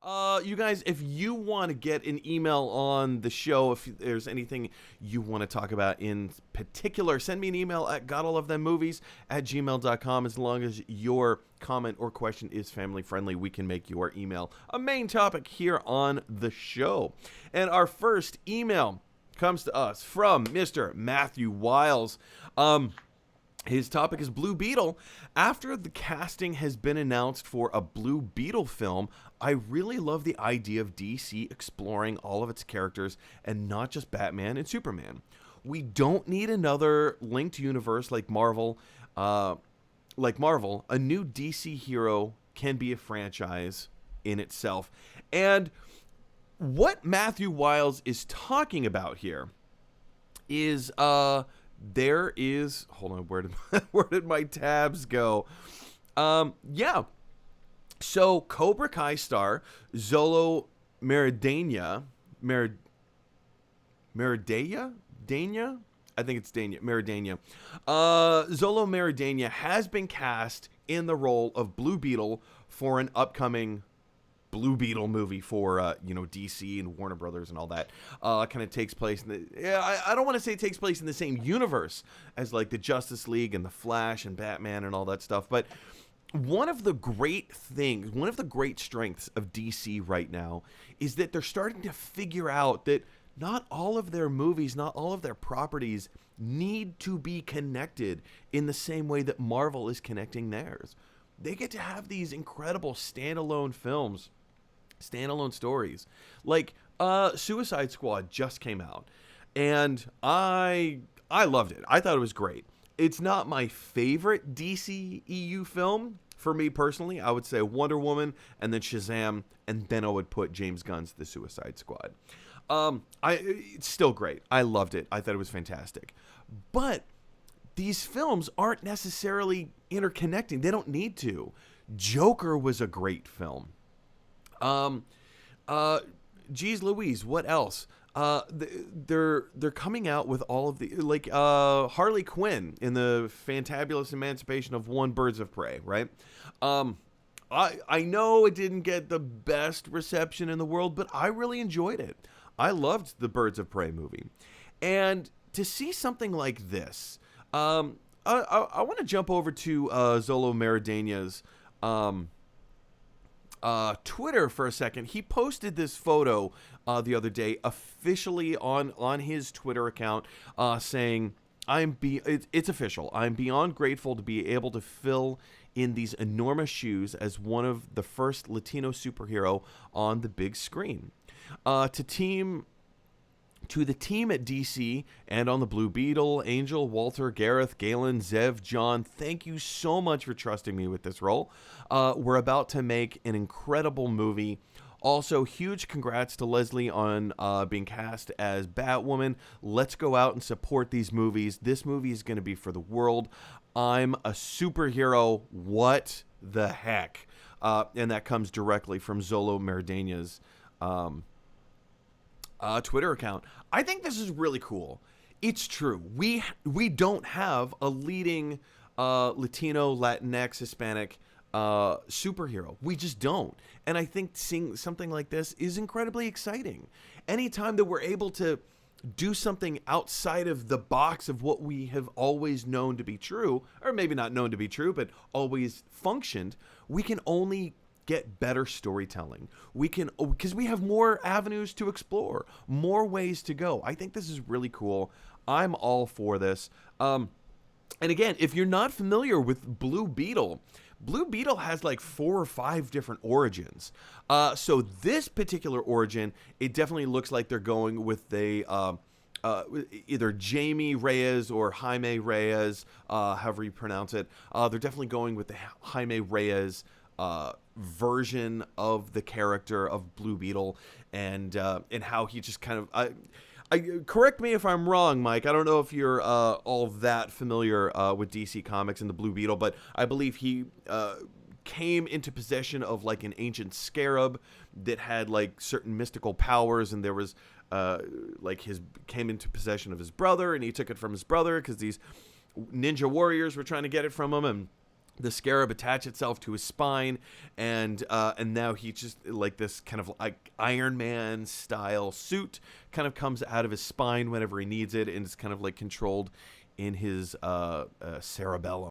You guys, if you want to get an email on the show, if there's anything you want to talk about in particular, send me an email at godallofthemmovies@gmail.com. As long as your comment or question is family friendly, we can make your email a main topic here on the show. And our first email comes to us from Mr. Matthew Wiles. His topic is Blue Beetle. After the casting has been announced for a Blue Beetle film, I really love the idea of DC exploring all of its characters and not just Batman and Superman. We don't need another linked universe like Marvel. A new DC hero can be a franchise in itself. And what Matthew Wiles is talking about here is there is, hold on, where did my tabs go? So Cobra Kai star Zolo Meridiana, Dania? I think it's Meridiana. Zolo Meridiana has been cast in the role of Blue Beetle for an upcoming Blue Beetle movie for DC and Warner Brothers and all that. Kind of takes place in I don't want to say it takes place in the same universe as like the Justice League and the Flash and Batman and all that stuff, but one of the great strengths of DC right now is that they're starting to figure out that not all of their movies, not all of their properties need to be connected in the same way that Marvel is connecting theirs. They get to have these incredible standalone films, standalone stories. Like Suicide Squad just came out, and I loved it. I thought it was great. It's not my favorite DC EU film. For me personally, I would say Wonder Woman and then Shazam, and then I would put James Gunn's The Suicide Squad. It's still great. I loved it. I thought it was fantastic. But these films aren't necessarily interconnecting. They don't need to. Joker was a great film. Geez Louise, what else? They're coming out with all of the, like, Harley Quinn in the Fantabulous Emancipation of One Birds of Prey, right? I know it didn't get the best reception in the world, but I really enjoyed it. I loved the Birds of Prey movie. And to see something like this, I want to jump over to Zolo Meridiana's Twitter for a second. He posted this photo the other day officially on his Twitter account, saying, it's official. I'm beyond grateful to be able to fill in these enormous shoes as one of the first Latino superhero on the big screen. To the team at DC and on the Blue Beetle, Angel, Walter, Gareth, Galen, Zev, John, thank you so much for trusting me with this role. We're about to make an incredible movie. Also, huge congrats to Leslie on being cast as Batwoman. Let's go out and support these movies. This movie is going to be for the world. I'm a superhero. What the heck? And that comes directly from Zolo Meridiana's Twitter account. I think this is really cool. It's true. We don't have a leading Latino, Latinx, Hispanic superhero. We just don't. And I think seeing something like this is incredibly exciting. Anytime that we're able to do something outside of the box of what we have always known to be true, or maybe not known to be true, but always functioned, we can only get better storytelling. Because we have more avenues to explore, more ways to go. I think this is really cool. I'm all for this. And again, if you're not familiar with Blue Beetle has like 4 or 5 different origins. So this particular origin, it definitely looks like they're going with either Jamie Reyes or Jaime Reyes, however you pronounce it. They're definitely going with the Jaime Reyes version of the character of Blue Beetle, and how he just kind of correct me if I'm wrong, Mike. I don't know if you're all that familiar with DC Comics and the Blue Beetle, but I believe he came into possession of like an ancient scarab that had like certain mystical powers, and there was came into possession of his brother, and he took it from his brother because these ninja warriors were trying to get it from him, and the scarab attach itself to his spine, and now he just like this kind of like Iron Man style suit kind of comes out of his spine whenever he needs it, and it's kind of like controlled in his cerebellum.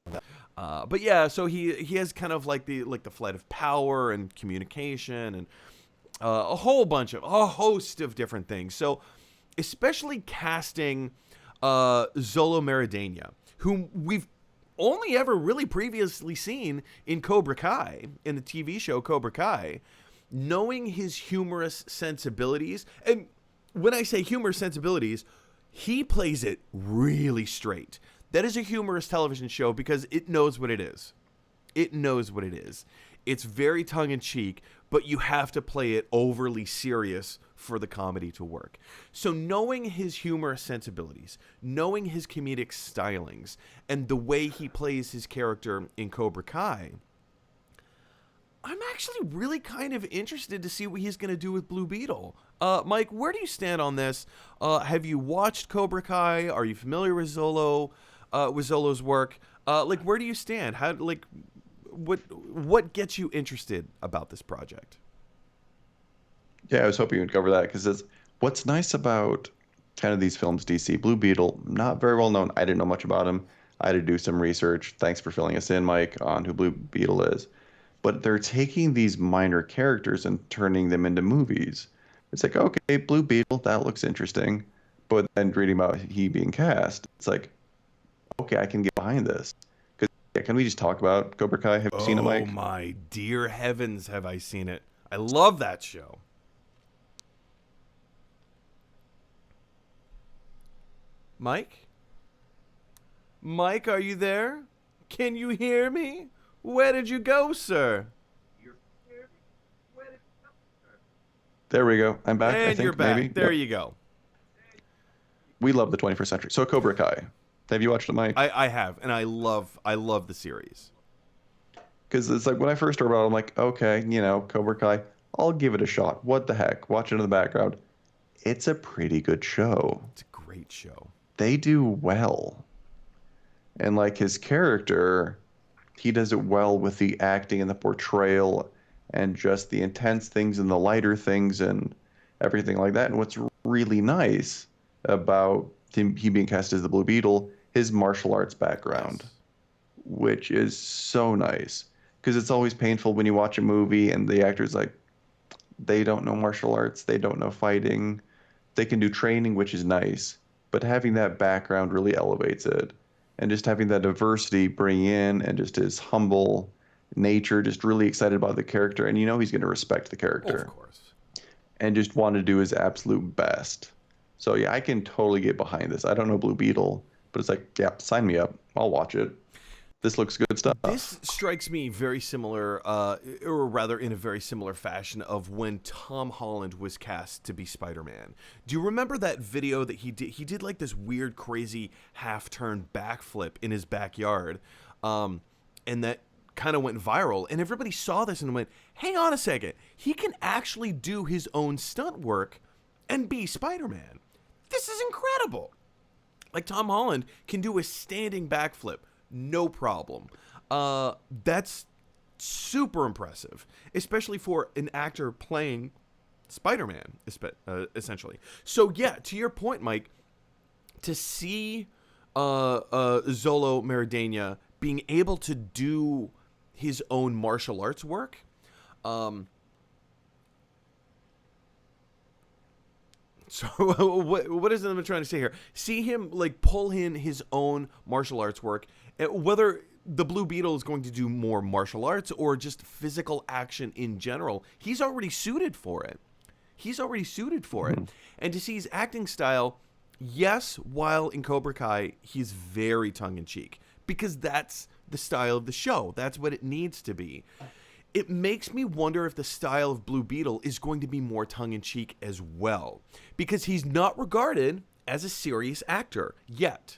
But yeah, so he has kind of like the flight of power and communication and a host of different things. So especially casting Zolo Meridiana, whom we've only ever really previously seen in Cobra Kai, in the TV show Cobra Kai, knowing his humorous sensibilities. And when I say humorous sensibilities, he plays it really straight. That is a humorous television show because it knows what it is. It knows what it is. It's very tongue-in-cheek, but you have to play it overly serious for the comedy to work. So knowing his humorous sensibilities, knowing his comedic stylings, and the way he plays his character in Cobra Kai, I'm actually really kind of interested to see what he's going to do with Blue Beetle. Mike, where do you stand on this? Have you watched Cobra Kai? Are you familiar with Zolo's work? Where do you stand? What gets you interested about this project? Yeah, I was hoping you'd cover that because what's nice about kind of these films, DC. Blue Beetle, not very well known. I didn't know much about him. I had to do some research. Thanks for filling us in, Mike, on who Blue Beetle is. But they're taking these minor characters and turning them into movies. It's like, okay, Blue Beetle, that looks interesting. But then reading about he being cast, it's like, okay, I can get behind this. Can we just talk about Cobra Kai? Have you seen it, Mike? Oh my dear heavens, have I seen it. I love that show. Mike? Mike, are you there? Can you hear me? Where did you go, sir? There we go. I'm back, and I think, you're back. maybe. There Yep. you go. We love the 21st century. So Cobra Kai. Have you watched it, Mike? I have, and I love the series. Because it's like when I first heard about it, I'm like, okay, Cobra Kai, I'll give it a shot. What the heck? Watch it in the background. It's a pretty good show. It's a great show. They do well. And like his character, he does it well with the acting and the portrayal and just the intense things and the lighter things and everything like that. And what's really nice about he being cast as the Blue Beetle, his martial arts background, Yes. which is so nice. Because it's always painful when you watch a movie and the actor's like, they don't know martial arts, they don't know fighting. They can do training, which is nice, but having that background really elevates it. And just having that diversity bring in and just his humble nature, just really excited about the character. And he's going to respect the character. Of course. And just want to do his absolute best. So yeah, I can totally get behind this. I don't know Blue Beetle, but it's like, yeah, sign me up. I'll watch it. This looks good stuff. This strikes me very similar, or rather in a very similar fashion of when Tom Holland was cast to be Spider-Man. Do you remember that video that he did? He did like this weird, crazy half-turn backflip in his backyard, and that kind of went viral. And everybody saw this and went, hang on a second. He can actually do his own stunt work and be Spider-Man. This is incredible. Like Tom Holland can do a standing backflip. No problem. That's super impressive, especially for an actor playing Spider-Man, essentially. So yeah, to your point, Mike, to see Zolo Meridiana being able to do his own martial arts work, so what is it I'm trying to say here? See him like pull in his own martial arts work, whether the Blue Beetle is going to do more martial arts or just physical action in general. He's already suited for it. And to see his acting style, yes, while in Cobra Kai, he's very tongue-in-cheek because that's the style of the show. That's what it needs to be. It makes me wonder if the style of Blue Beetle is going to be more tongue-in-cheek as well, because he's not regarded as a serious actor yet.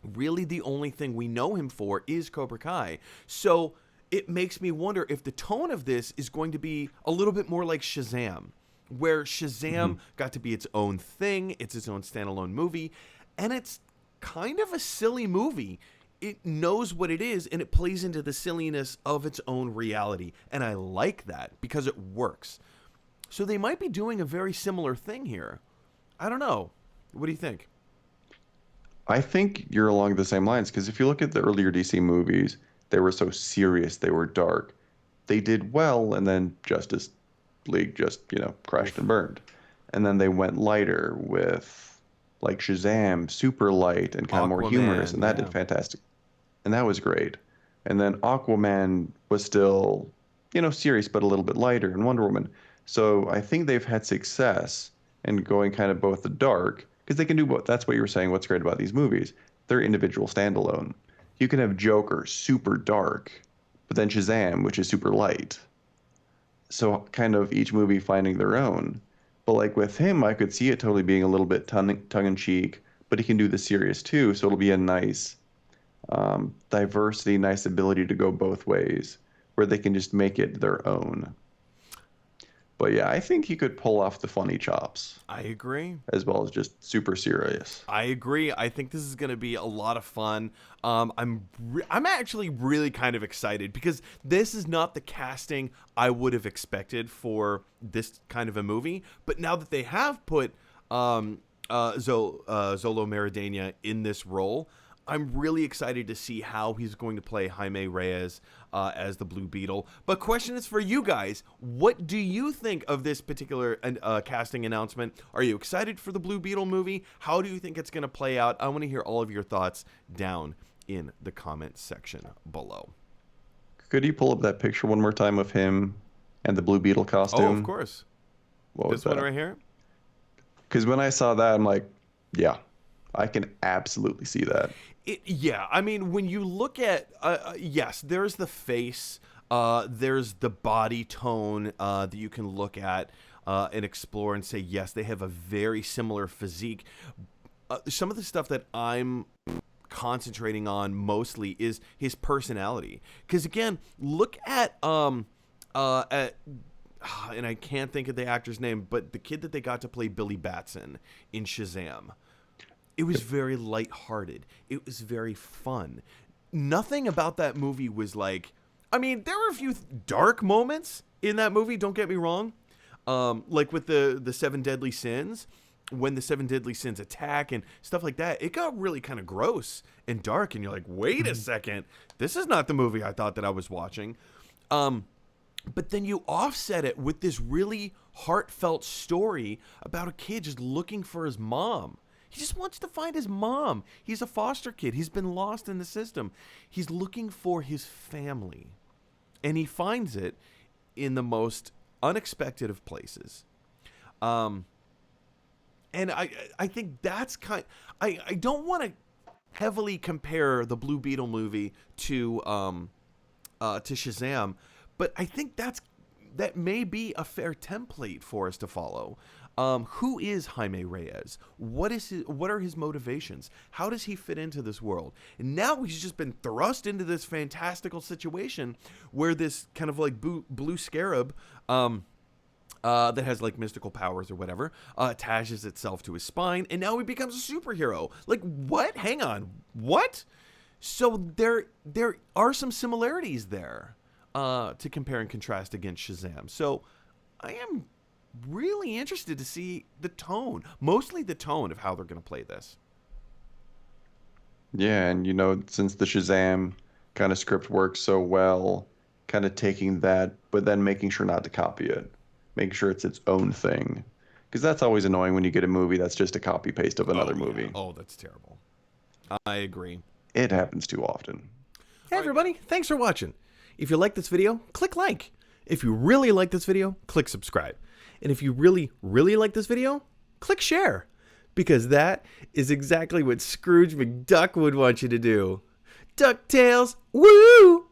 Really, the only thing we know him for is Cobra Kai. So it makes me wonder if the tone of this is going to be a little bit more like Shazam, where Shazam got to be its own thing. It's its own standalone movie, and it's kind of a silly movie. It knows what it is, and it plays into the silliness of its own reality. And I like that because it works. So they might be doing a very similar thing here. I don't know. What do you think? I think you're along the same lines because if you look at the earlier DC movies, they were so serious, they were dark. They did well, and then Justice League just, crashed and burned. And then they went lighter with like Shazam, super light and kind of more humorous, and that did fantastic. And that was great. And then Aquaman was still, serious but a little bit lighter, and Wonder Woman. So I think they've had success in going kind of both the dark, because they can do both. That's what you were saying. What's great about these movies? They're individual standalone. You can have Joker super dark, but then Shazam, which is super light. So kind of each movie finding their own. But like with him, I could see it totally being a little bit tongue-in-cheek, but he can do the serious too. So it'll be a nice diversity, nice ability to go both ways, where they can just make it their own. But yeah, I think he could pull off the funny chops. I agree. As well as just super serious. I agree. I think this is going to be a lot of fun. I'm actually really kind of excited because this is not the casting I would have expected for this kind of a movie. But now that they have put Zolo Maradena in this role, I'm really excited to see how he's going to play Jaime Reyes as the Blue Beetle. But question is for you guys. What do you think of this particular casting announcement? Are you excited for the Blue Beetle movie? How do you think it's going to play out? I want to hear all of your thoughts down in the comment section below. Could you pull up that picture one more time of him and the Blue Beetle costume? Oh, of course. What was this one that? right here? Because when I saw that, I'm like, yeah, I can absolutely see that. Yeah, I mean, when you look at, yes, there's the face, there's the body tone that you can look at and explore and say, yes, they have a very similar physique. Some of the stuff that I'm concentrating on mostly is his personality. Because, again, look at, and I can't think of the actor's name, but the kid that they got to play Billy Batson in Shazam. It was very lighthearted. It was very fun. Nothing about that movie was like... I mean, there were a few dark moments in that movie, don't get me wrong. Like with the Seven Deadly Sins, when the Seven Deadly Sins attack and stuff like that, it got really kind of gross and dark, and you're like, wait a second, this is not the movie I thought that I was watching. But then you offset it with this really heartfelt story about a kid just looking for his mom. He just wants to find his mom. He's a foster kid. He's been lost in the system. He's looking for his family. And he finds it in the most unexpected of places. And I think that's I don't want to heavily compare the Blue Beetle movie to Shazam, but I think that may be a fair template for us to follow. Who is Jaime Reyes? What are his motivations? How does he fit into this world? And now he's just been thrust into this fantastical situation where this kind of like blue scarab that has like mystical powers or whatever attaches itself to his spine, and now he becomes a superhero. Like, what? Hang on. What? So there are some similarities there to compare and contrast against Shazam. So I am really interested to see mostly the tone of how they're going to play this. Yeah, and since the Shazam kind of script works so well, kind of taking that, but then making sure not to copy it, making sure it's its own thing. Because that's always annoying when you get a movie that's just a copy paste of another movie. Oh, that's terrible. I agree. It happens too often. Hey, everybody. Thanks for watching. If you like this video, click like. If you really like this video, click subscribe. And if you really, really like this video, click share. Because that is exactly what Scrooge McDuck would want you to do. DuckTales, woo!